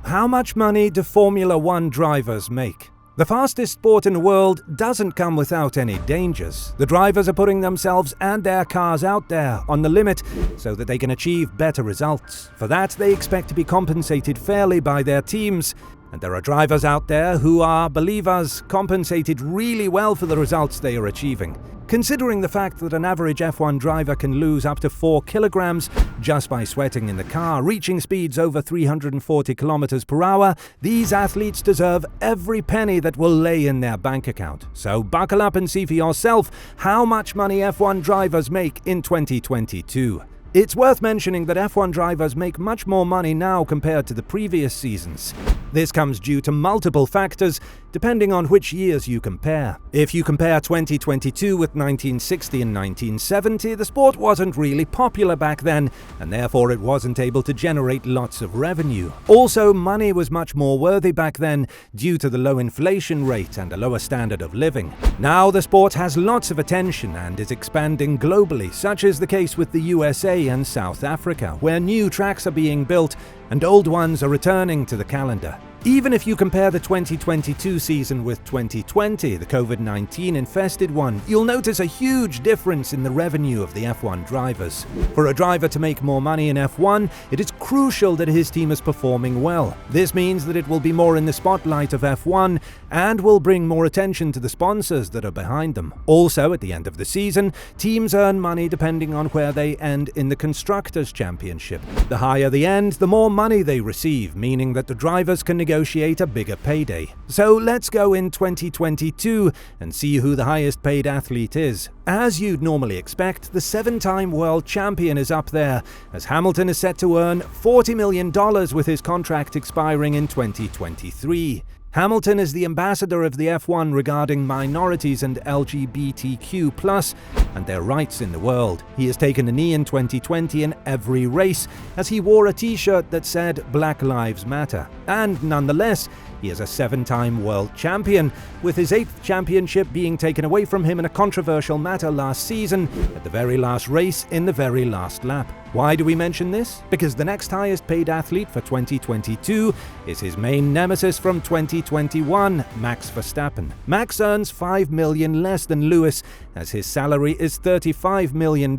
How much money do Formula One drivers make? The fastest sport in the world doesn't come without any dangers. The drivers are putting themselves and their cars out there on the limit so that they can achieve better results. For that, they expect to be compensated fairly by their teams. And there are drivers out there who are, believe us, compensated really well for the results they are achieving. Considering the fact that an average F1 driver can lose up to 4 kilograms just by sweating in the car, reaching speeds over 340 kilometers per hour, these athletes deserve every penny that will lay in their bank account. So buckle up and see for yourself how much money F1 drivers make in 2022. It's worth mentioning that F1 drivers make much more money now compared to the previous seasons. This comes due to multiple factors, depending on which years you compare. If you compare 2022 with 1960 and 1970, the sport wasn't really popular back then, and therefore it wasn't able to generate lots of revenue. Also, money was much more worthy back then due to the low inflation rate and a lower standard of living. Now the sport has lots of attention and is expanding globally, such is the case with the USA and South Africa, where new tracks are being built and old ones are returning to the calendar. Even if you compare the 2022 season with 2020, the COVID-19 infested one, you'll notice a huge difference in the revenue of the F1 drivers. For a driver to make more money in F1, it is crucial that his team is performing well. This means that it will be more in the spotlight of F1 and will bring more attention to the sponsors that are behind them. Also, at the end of the season, teams earn money depending on where they end in the Constructors' Championship. The higher the end, the more money they receive, meaning that the drivers can negotiate a bigger payday. So let's go in 2022 and see who the highest paid athlete is. As you'd normally expect, the 7-time world champion is up there, as Hamilton is set to earn $40 million with his contract expiring in 2023. Hamilton is the ambassador of the F1 regarding minorities and LGBTQ+ and their rights in the world. He has taken a knee in 2020 in every race, as he wore a t-shirt that said Black Lives Matter. And nonetheless, he is a 7-time world champion, with his 8th championship being taken away from him in a controversial matter last season at the very last race in the very last lap. Why do we mention this? Because the next highest paid athlete for 2022 is his main nemesis from 2021, Max Verstappen. Max earns $5 million less than Lewis, as his salary is $35 million,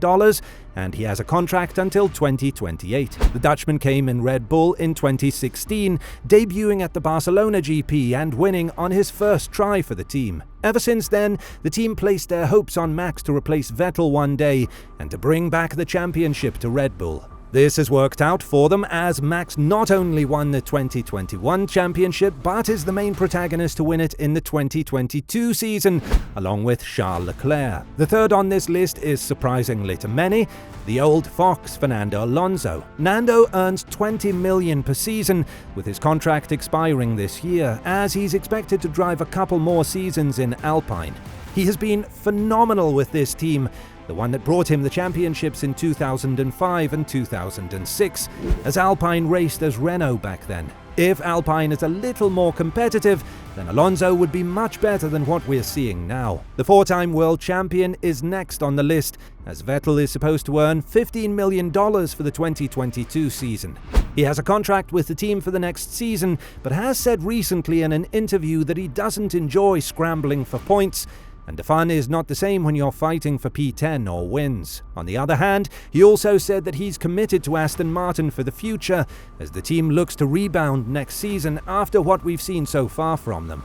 and he has a contract until 2028. The Dutchman came in Red Bull in 2016, debuting at the Barcelona GP and winning on his first try for the team. Ever since then, the team placed their hopes on Max to replace Vettel one day and to bring back the championship to Red Bull. This has worked out for them, as Max not only won the 2021 championship, but is the main protagonist to win it in the 2022 season, along with Charles Leclerc. The third on this list is, surprisingly to many, the old fox Fernando Alonso. Nando earns $20 million per season, with his contract expiring this year, as he's expected to drive a couple more seasons in Alpine. He has been phenomenal with this team, the one that brought him the championships in 2005 and 2006, as Alpine raced as Renault back then. If Alpine is a little more competitive, then Alonso would be much better than what we're seeing now. The 4-time world champion is next on the list, as Vettel is supposed to earn $15 million for the 2022 season. He has a contract with the team for the next season, but has said recently in an interview that he doesn't enjoy scrambling for points, and the fun is not the same when you're fighting for P10 or wins. On the other hand, he also said that he's committed to Aston Martin for the future, as the team looks to rebound next season after what we've seen so far from them.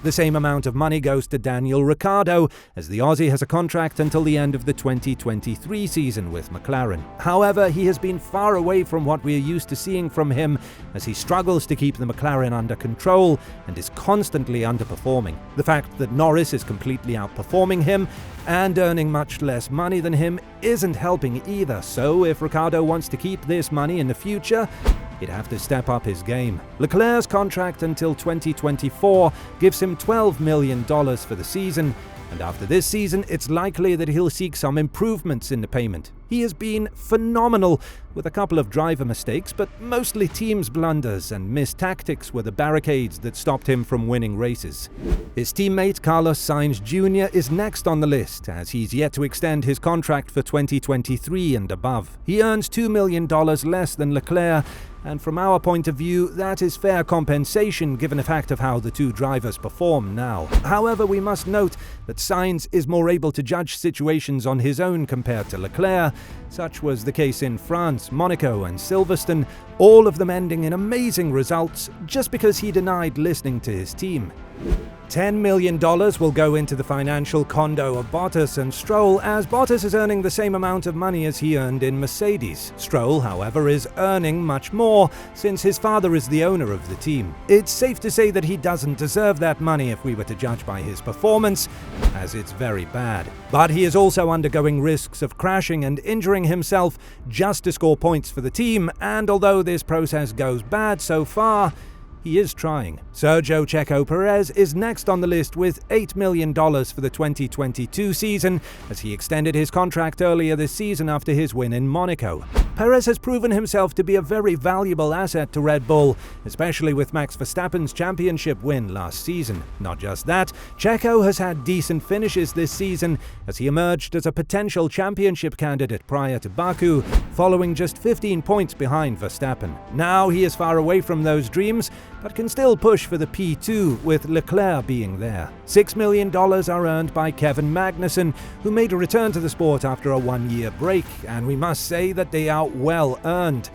The same amount of money goes to Daniel Ricciardo, as the Aussie has a contract until the end of the 2023 season with McLaren. However, he has been far away from what we are used to seeing from him, as he struggles to keep the McLaren under control and is constantly underperforming. The fact that Norris is completely outperforming him and earning much less money than him isn't helping either, so if Ricciardo wants to keep this money in the future, he'd have to step up his game. Leclerc's contract until 2024 gives him $12 million for the season, and after this season, it's likely that he'll seek some improvements in the payment. He has been phenomenal, with a couple of driver mistakes, but mostly team's blunders and missed tactics were the barricades that stopped him from winning races. His teammate Carlos Sainz Jr. is next on the list, as he's yet to extend his contract for 2023 and above. He earns $2 million less than Leclerc, and from our point of view, that is fair compensation given the fact of how the two drivers perform now. However, we must note that Sainz is more able to judge situations on his own compared to Leclerc. Such was the case in France, Monaco and Silverstone, all of them ending in amazing results just because he denied listening to his team. $10 million will go into the financial condo of Bottas and Stroll, as Bottas is earning the same amount of money as he earned in Mercedes. Stroll, however, is earning much more since his father is the owner of the team. It's safe to say that he doesn't deserve that money if we were to judge by his performance, as it's very bad. But he is also undergoing risks of crashing and injuring himself just to score points for the team, and although this process goes bad so far, he is trying. Sergio Checo Perez is next on the list with $8 million for the 2022 season, as he extended his contract earlier this season after his win in Monaco. Perez has proven himself to be a very valuable asset to Red Bull, especially with Max Verstappen's championship win last season. Not just that, Checo has had decent finishes this season, as he emerged as a potential championship candidate prior to Baku, following just 15 points behind Verstappen. Now he is far away from those dreams, but can still push for the P2 with Leclerc being there. $6 million are earned by Kevin Magnussen, who made a return to the sport after a one-year break, and we must say that they are well earned.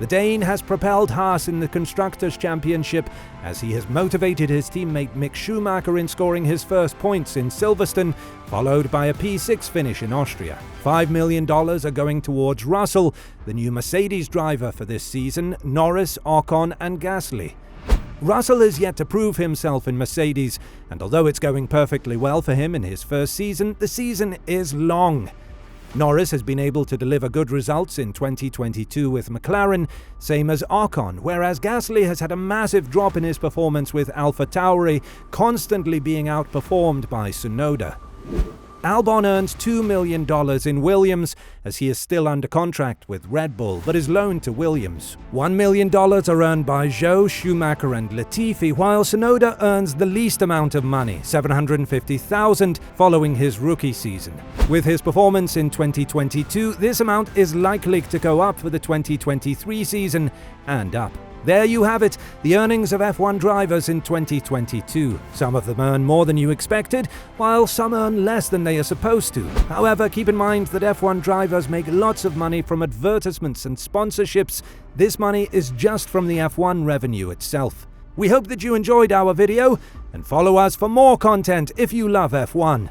The Dane has propelled Haas in the Constructors' Championship, as he has motivated his teammate Mick Schumacher in scoring his first points in Silverstone, followed by a P6 finish in Austria. $5 million are going towards Russell, the new Mercedes driver for this season, Norris, Ocon and Gasly. Russell is yet to prove himself in Mercedes, and although it's going perfectly well for him in his first season, the season is long. Norris has been able to deliver good results in 2022 with McLaren, same as Ocon, whereas Gasly has had a massive drop in his performance with AlphaTauri, constantly being outperformed by Tsunoda. Albon earns $2 million in Williams, as he is still under contract with Red Bull, but is loaned to Williams. $1 million are earned by Zhou, Schumacher and Latifi, while Tsunoda earns the least amount of money, $750,000, following his rookie season. With his performance in 2022, this amount is likely to go up for the 2023 season and up. There you have it, the earnings of F1 drivers in 2022. Some of them earn more than you expected, while some earn less than they are supposed to. However, keep in mind that F1 drivers make lots of money from advertisements and sponsorships. This money is just from the F1 revenue itself. We hope that you enjoyed our video, and follow us for more content if you love F1.